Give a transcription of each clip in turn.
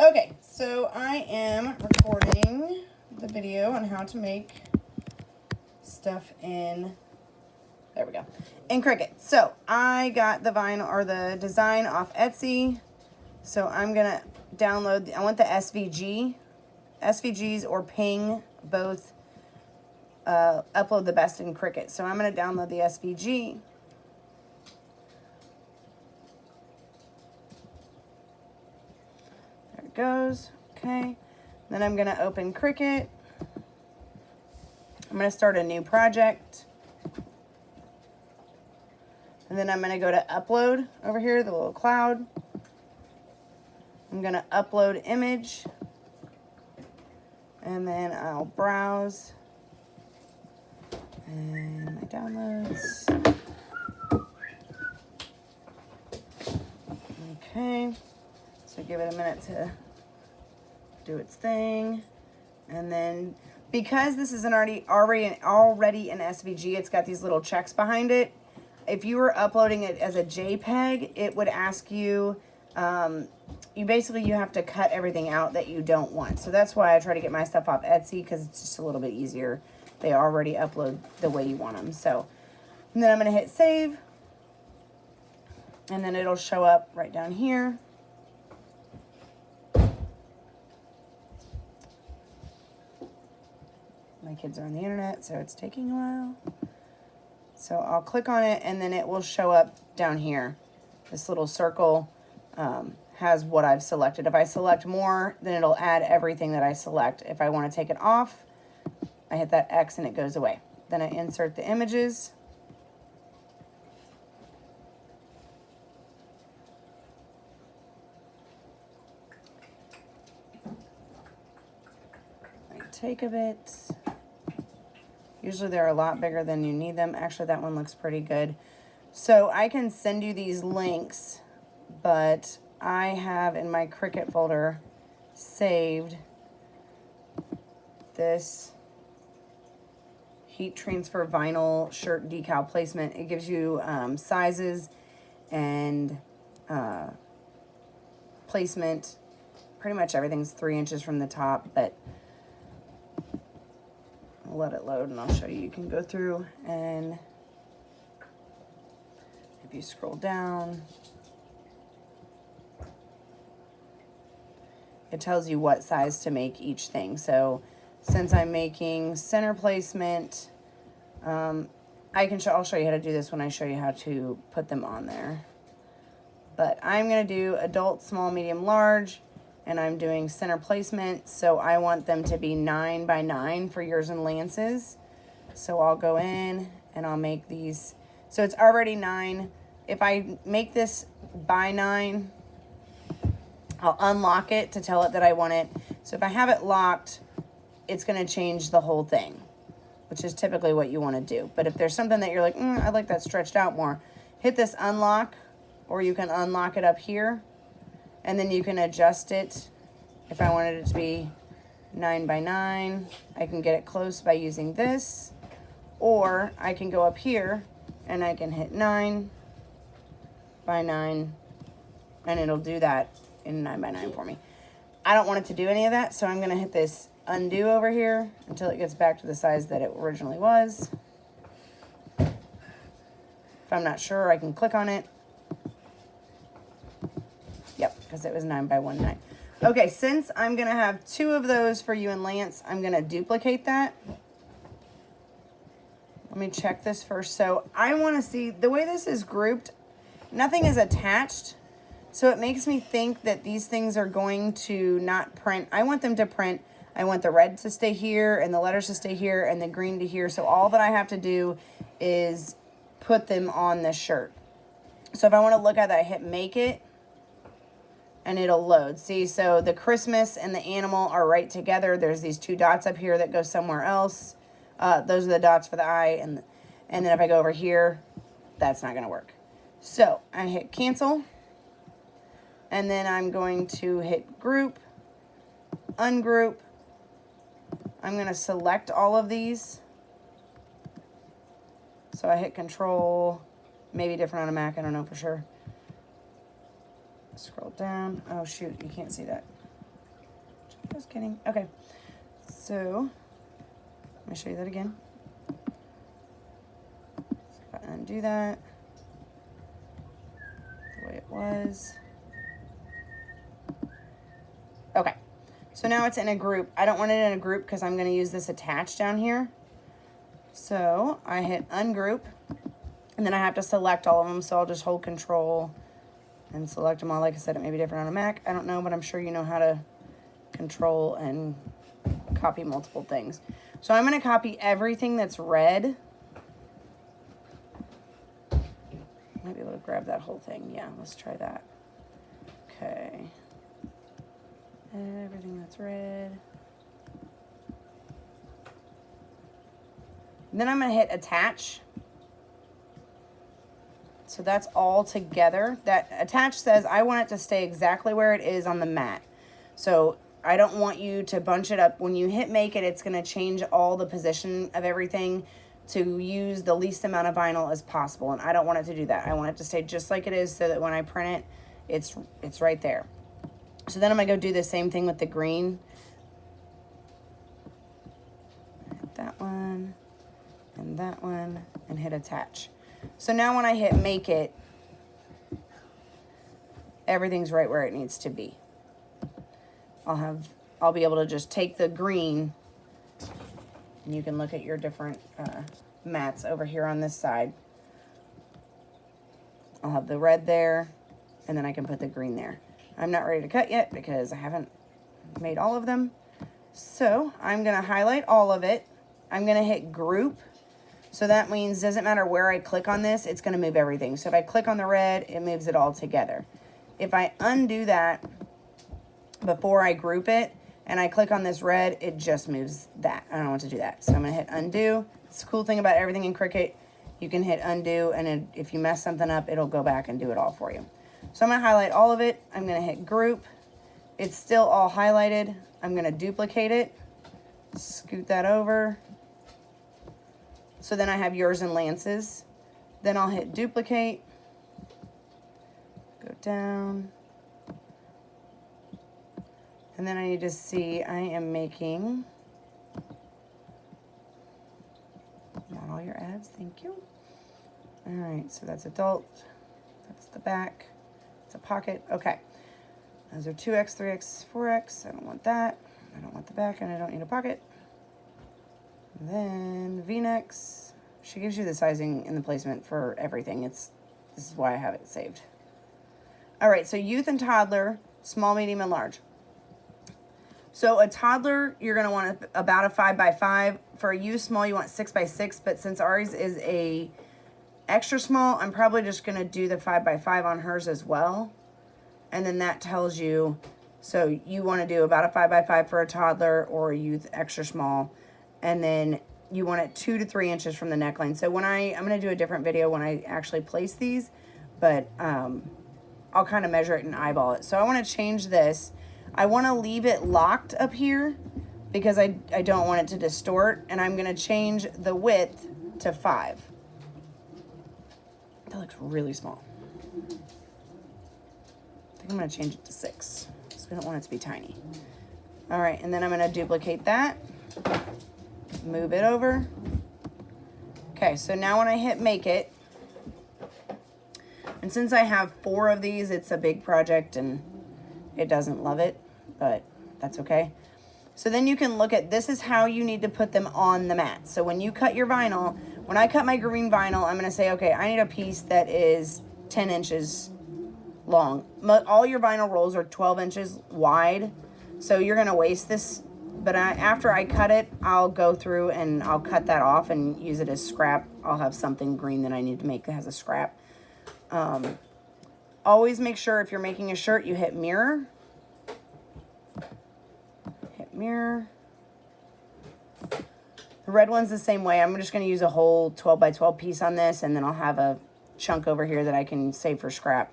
Okay, so I am recording the video on how to make stuff in, there we go, in Cricut. So I got the vinyl or the design off Etsy. So I'm gonna download, I want the SVGs or Ping, both upload the best in Cricut. So I'm gonna download the SVG. There it goes, okay. Then I'm gonna open Cricut. I'm gonna start a new project. And then I'm gonna go to upload over here, the little cloud. I'm gonna upload image. And then I'll browse. And my downloads. Okay. So give it a minute to do its thing. And then because this is already an SVG, it's got these little checks behind it. If you were uploading it as a JPEG, it would ask you, you have to cut everything out that you don't want. So that's why I try to get my stuff off Etsy, because it's just a little bit easier. They already upload the way you want them. So, and then I'm going to hit save. And then it'll show up right down here. My kids are on the internet, so it's taking a while. So I'll click on it, and then it will show up down here. This little circle has what I've selected. If I select more, then it'll add everything that I select. If I want to take it off, I hit that X and it goes away. Then I insert the images. I take a bit. Usually they're a lot bigger than you need them. Actually, that one looks pretty good. So I can send you these links, but I have in my Cricut folder saved this heat transfer vinyl shirt decal placement. It gives you sizes and placement. Pretty much everything's 3 inches from the top, but I'll let it load and I'll show you. You can go through, and if you scroll down, it tells you what size to make each thing. So since I'm making center placement, I'll show you how to do this when I show you how to put them on there. But I'm going to do adult, small, medium, large, and I'm doing center placement. So I want them to be 9 by 9 for yours and Lance's. So I'll go in and I'll make these. So it's already 9. If I make this by 9, I'll unlock it to tell it that I want it. So if I have it locked, it's going to change the whole thing, which is typically what you want to do. But if there's something that you're like, I'd like that stretched out more, hit this unlock, or you can unlock it up here, and then you can adjust it. If I wanted it to be 9 by 9, I can get it close by using this, or I can go up here and I can hit 9 by 9, and it'll do that in 9 by 9 for me. I don't want it to do any of that, so I'm going to hit this undo over here until it gets back to the size that it originally was. If I'm not sure, I can click on it. Yep, because it was 9 by 9. Okay, since I'm going to have 2 of those for you and Lance, I'm going to duplicate that. Let me check this first. So I want to see the way this is grouped. Nothing is attached. So it makes me think that these things are going to not print. I want them to print. I want the red to stay here and the letters to stay here and the green to here. So all that I have to do is put them on this shirt. So if I want to look at that, I hit make it and it'll load. See, so the Christmas and the animal are right together. There's these 2 dots up here that go somewhere else. Those are the dots for the eye. And then if I go over here, that's not going to work. So I hit cancel. And then I'm going to hit group, ungroup. I'm going to select all of these. So I hit control, maybe different on a Mac, I don't know for sure. Scroll down. Oh shoot, you can't see that. Just kidding. Okay. So, let me show you that again. So if I undo that, the way it was. Okay. So now it's in a group. I don't want it in a group because I'm going to use this attach down here. So I hit ungroup, and then I have to select all of them. So I'll just hold Control and select them all. Like I said, it may be different on a Mac. I don't know, but I'm sure you know how to control and copy multiple things. So I'm going to copy everything that's red. Might be able to grab that whole thing. Yeah, let's try that. Okay. Everything that's red. And then I'm going to hit attach. So that's all together. That attach says I want it to stay exactly where it is on the mat. So I don't want you to bunch it up. When you hit make it, it's going to change all the position of everything to use the least amount of vinyl as possible. And I don't want it to do that. I want it to stay just like it is so that when I print it, it's right there. So then I'm going to go do the same thing with the green. Hit that one and hit attach. So now when I hit make it, everything's right where it needs to be. I'll be able to just take the green, and you can look at your different mats over here on this side. I'll have the red there, and then I can put the green there. I'm not ready to cut yet because I haven't made all of them. So I'm going to highlight all of it. I'm going to hit group. So that means doesn't matter where I click on this, it's going to move everything. So if I click on the red, it moves it all together. If I undo that before I group it and I click on this red, it just moves that. I don't want to do that. So I'm going to hit undo. It's the cool thing about everything in Cricut. You can hit undo, and if you mess something up, it'll go back and do it all for you. So I'm going to highlight all of it. I'm going to hit group. It's still all highlighted. I'm going to duplicate it. Scoot that over. So then I have yours and Lance's. Then I'll hit duplicate. Go down. And then I need to see, I am making, not all your ads, thank you. All right, so that's adult. That's the back. It's a pocket. Okay. Those are 2X, 3X, 4X. I don't want that. I don't want the back, and I don't need a pocket. And then V-necks. She gives you the sizing and the placement for everything. This is why I have it saved. All right, so youth and toddler, small, medium, and large. So a toddler, you're going to want about a 5x5. For a youth small, you want 6x6. But since ours is a extra small, I'm probably just going to do the 5x5 on hers as well. And then that tells you, so you want to do about a 5x5 for a toddler or a youth extra small. And then you want it 2 to 3 inches from the neckline. So when I'm going to do a different video when I actually place these, but I'll kind of measure it and eyeball it. So I want to change this. I want to leave it locked up here because I don't want it to distort. And I'm going to change the width to 5. That looks really small. I think I'm going to change it to 6 because we don't want it to be tiny. All right, and then I'm going to duplicate that. Move it over. Okay, so now when I hit make it, and since I have 4 of these, it's a big project and it doesn't love it, but that's okay. So then you can look at, this is how you need to put them on the mat. So when you cut your vinyl, when I cut my green vinyl, I'm going to say, okay, I need a piece that is 10 inches long. All your vinyl rolls are 12 inches wide, so you're going to waste this. But after I cut it, I'll go through and I'll cut that off and use it as scrap. I'll have something green that I need to make that has a scrap. Always make sure if you're making a shirt, you hit mirror. Hit mirror. The red one's the same way. I'm just going to use a whole 12 by 12 piece on this, and then I'll have a chunk over here that I can save for scrap.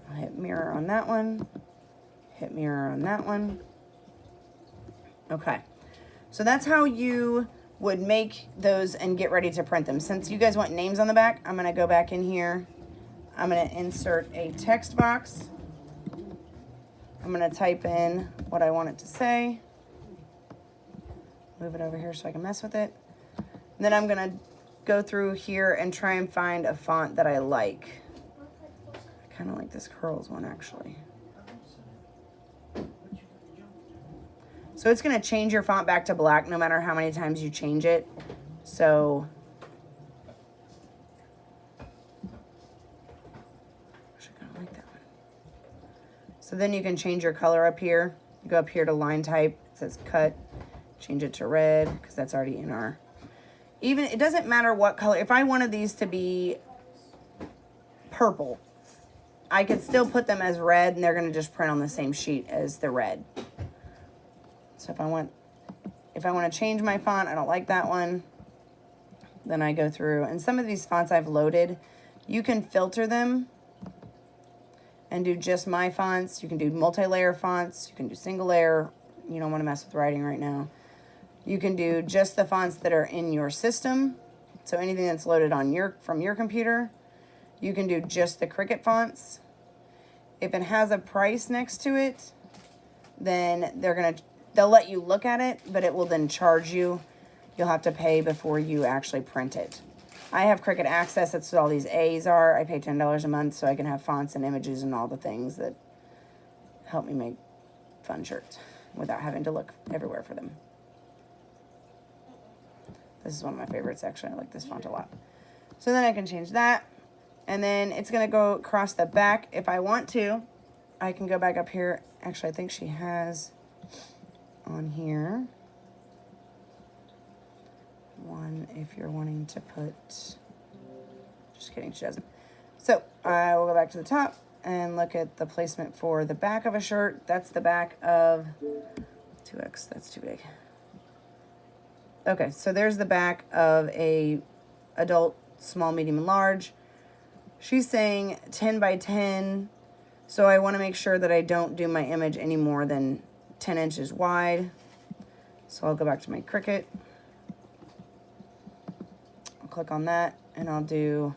I'll hit mirror on that one. Hit mirror on that one. Okay, so that's how you would make those and get ready to print them. Since you guys want names on the back, I'm going to go back in here. I'm going to insert a text box. I'm going to type in what I want it to say. Move it over here so I can mess with it. And then I'm going to go through here and try and find a font that I like. I kind of like this Curls one, actually. So it's going to change your font back to black no matter how many times you change it. So I kind of like that one. So then you can change your color up here. You go up here to line type. It says cut. Change it to red because that's already in our... Even, it doesn't matter what color. If I wanted these to be purple, I could still put them as red and they're going to just print on the same sheet as the red. So if I want to change my font, I don't like that one, then I go through. And some of these fonts I've loaded, you can filter them and do just my fonts. You can do multi-layer fonts. You can do single layer. You don't want to mess with writing right now. You can do just the fonts that are in your system. So anything that's loaded on from your computer. You can do just the Cricut fonts. If it has a price next to it, then they'll let you look at it, but it will then charge you. You'll have to pay before you actually print it. I have Cricut Access. That's what all these A's are. I pay $10 a month so I can have fonts and images and all the things that help me make fun shirts without having to look everywhere for them. This is one of my favorites, actually. I like this font a lot. So then I can change that. And then it's going to go across the back. If I want to, I can go back up here. Actually, I think she has on here one if you're wanting to put... Just kidding, she doesn't. So I will go back to the top and look at the placement for the back of a shirt. That's the back of 2X. That's too big. Okay, so there's the back of a adult, small, medium, and large. She's saying 10 by 10, so I want to make sure that I don't do my image any more than 10 inches wide. So I'll go back to my Cricut. I'll click on that, and I'll do...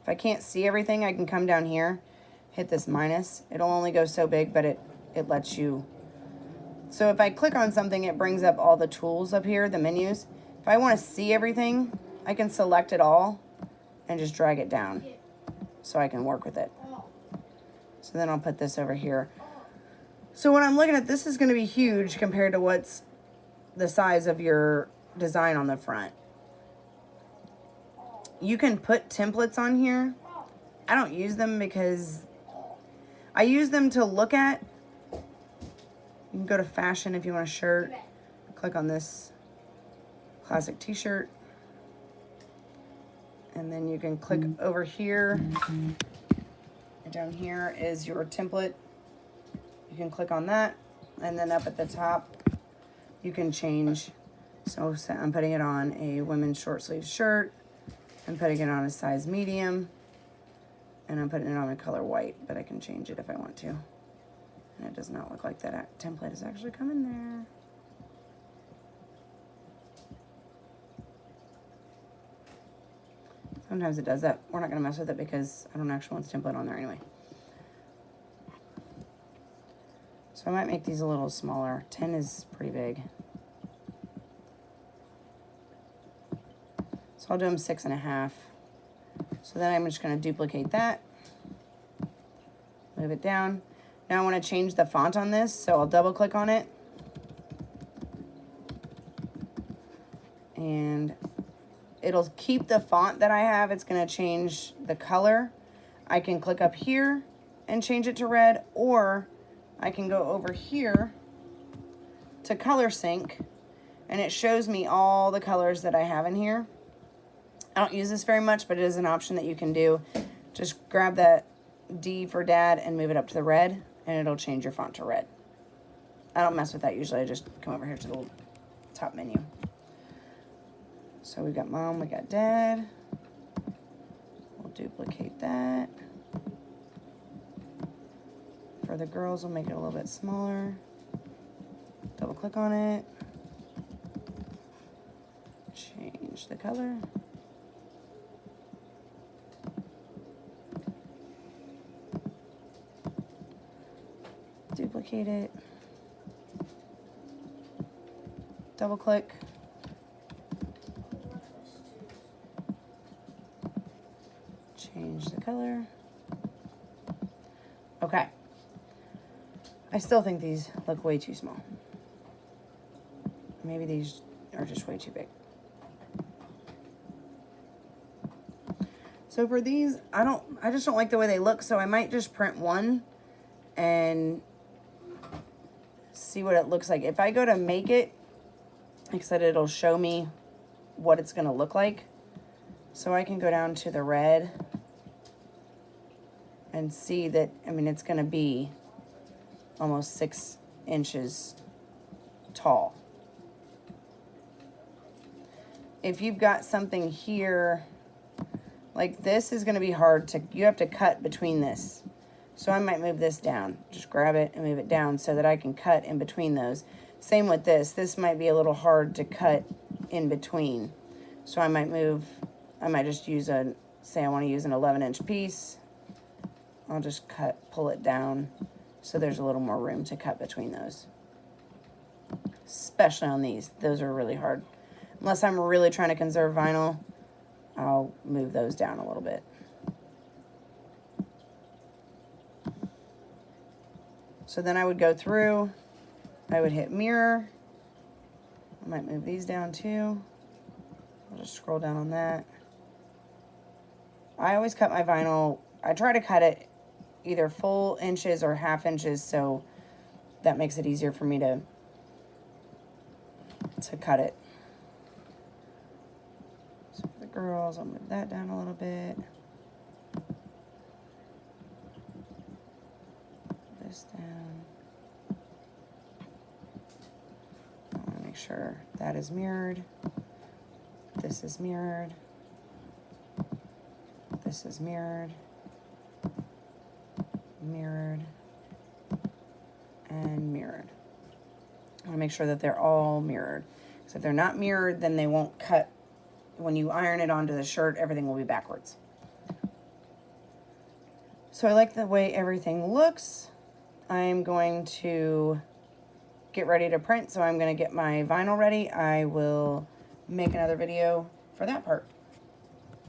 If I can't see everything, I can come down here, hit this minus. It'll only go so big, but it lets you. So if I click on something, it brings up all the tools up here, the menus. If I want to see everything, I can select it all and just drag it down so I can work with it. So then I'll put this over here. So when I'm looking at this, is going to be huge compared to what's the size of your design on the front. You can put templates on here. I don't use them because I use them to look at. You can go to fashion if you want a shirt. Click on this classic t-shirt. And then you can click over here. And down here is your template. You can click on that. And then up at the top, you can change. So I'm putting it on a women's short sleeve shirt. I'm putting it on a size medium. And I'm putting it on a color white, but I can change it if I want to. And it does not look like that template is actually coming there. Sometimes it does that. We're not going to mess with it because I don't actually want this template on there anyway. So I might make these a little smaller. 10 is pretty big. So I'll do them 6.5. So then I'm just going to duplicate that. Move it down. Now I want to change the font on this, so I'll double click on it. And it'll keep the font that I have. It's going to change the color. I can click up here and change it to red, or I can go over here to color sync, and it shows me all the colors that I have in here. I don't use this very much, but it is an option that you can do. Just grab that D for dad and move it up to the red, and it'll change your font to red. I don't mess with that usually. I just come over here to the top menu. So we got mom, we got dad. We'll duplicate that. For the girls, we'll make it a little bit smaller. Double click on it. Change the color. duplicate it, double click, change the color. Okay. I still think these look way too small. Maybe these are just way too big. So for these, I just don't like the way they look, so I might just print one and see what it looks like. If I go to make it, like I said, it'll show me what it's gonna look like. So I can go down to the red and see that, I mean, it's gonna be almost 6 inches tall. If you've got something here, like this is gonna be hard to, you have to cut between this. So I might move this down, just grab it and move it down so that I can cut in between those. Same with this might be a little hard to cut in between. So I might just use say I wanna use an 11-inch piece. I'll just pull it down so there's a little more room to cut between those. Especially on these, those are really hard. Unless I'm really trying to conserve vinyl, I'll move those down a little bit. So then I would go through, I would hit mirror. I might move these down too. I'll just scroll down on that. I always cut my vinyl, I try to cut it either full inches or half inches, so that makes it easier for me to cut it. So for the girls, I'll move that down a little bit. This down. I want to make sure that is mirrored. This is mirrored. This is mirrored. Mirrored. And mirrored. I want to make sure that they're all mirrored. Because if they're not mirrored, then they won't cut. When you iron it onto the shirt, everything will be backwards. So I like the way everything looks. I'm going to get ready to print, so I'm going to get my vinyl ready. I will make another video for that part.